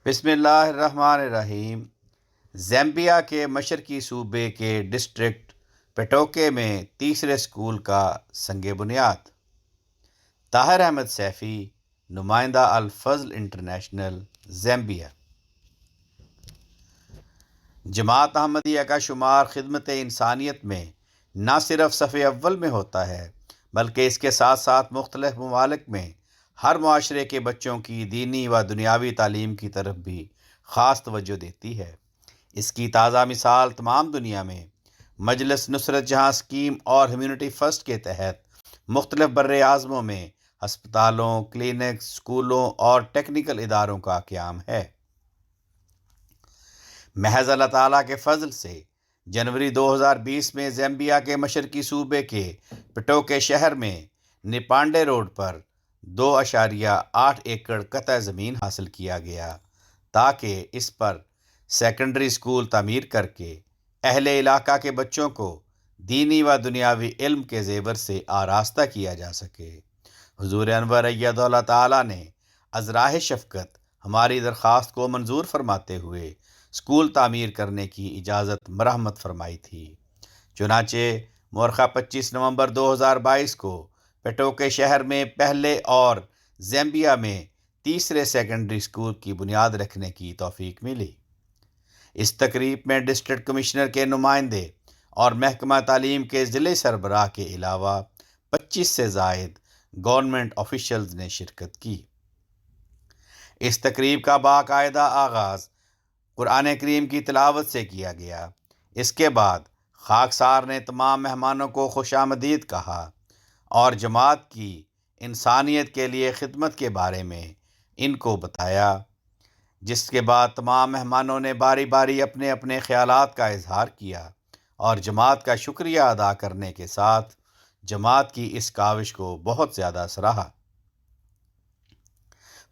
بسم اللہ الرحمن الرحیم۔ زیمبیا کے مشرقی صوبے کے ڈسٹرکٹ پٹوکے میں تیسرے اسکول کا سنگ بنیاد۔ طاہر احمد سیفی، نمائندہ الفضل انٹرنیشنل، زیمبیا۔ جماعت احمدیہ کا شمار خدمت انسانیت میں نہ صرف صف اول میں ہوتا ہے بلکہ اس کے ساتھ ساتھ مختلف ممالک میں ہر معاشرے کے بچوں کی دینی و دنیاوی تعلیم کی طرف بھی خاص توجہ دیتی ہے۔ اس کی تازہ مثال تمام دنیا میں مجلس نصرت جہاں اسکیم اور ہیومینٹی فرسٹ کے تحت مختلف بر اعظموں میں ہسپتالوں، کلینکس، اسکولوں اور ٹیکنیکل اداروں کا قیام ہے۔ محض اللہ تعالیٰ کے فضل سے جنوری 2020 میں زیمبیا کے مشرقی صوبے کے پٹوکے شہر میں نیپانڈے روڈ پر 2.8 ایکڑ قطع زمین حاصل کیا گیا تاکہ اس پر سیکنڈری اسکول تعمیر کر کے اہل علاقہ کے بچوں کو دینی و دنیاوی علم کے زیور سے آراستہ کیا جا سکے۔ حضور انور ایدہ اللہ تعالیٰ نے از راہ شفقت ہماری درخواست کو منظور فرماتے ہوئے اسکول تعمیر کرنے کی اجازت مرحمت فرمائی تھی۔ چنانچہ مورخہ 25 نومبر 2022 کو پٹوکے شہر میں پہلے اور زیمبیا میں تیسرے سیکنڈری اسکول کی بنیاد رکھنے کی توفیق ملی۔ اس تقریب میں ڈسٹرکٹ کمشنر کے نمائندے اور محکمہ تعلیم کے ضلعی سربراہ کے علاوہ 25 سے زائد گورنمنٹ آفیشلز نے شرکت کی۔ اس تقریب کا باقاعدہ آغاز قرآن کریم کی تلاوت سے کیا گیا۔ اس کے بعد خاکسار نے تمام مہمانوں کو خوش آمدید کہا اور جماعت کی انسانیت کے لیے خدمت کے بارے میں ان کو بتایا، جس کے بعد تمام مہمانوں نے باری باری اپنے اپنے خیالات کا اظہار کیا اور جماعت کا شکریہ ادا کرنے کے ساتھ جماعت کی اس کاوش کو بہت زیادہ سراہا۔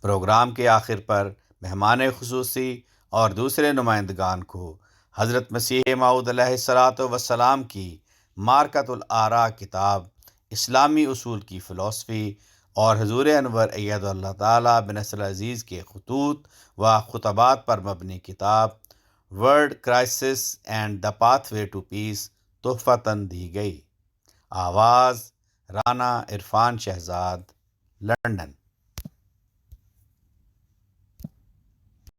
پروگرام کے آخر پر مہمان خصوصی اور دوسرے نمائندگان کو حضرت مسیح موعود علیہ الصلاۃ والسلام کی معرکۃ الآراء کتاب اسلامی اصول کی فلسفی اور حضور انور ایدہ اللہ تعالیٰ بنصر العزیز کے خطوط و خطبات پر مبنی کتاب world crisis and the path way to peace تحفتاً دی گئی۔ آواز رانا عرفان شہزاد، لندن۔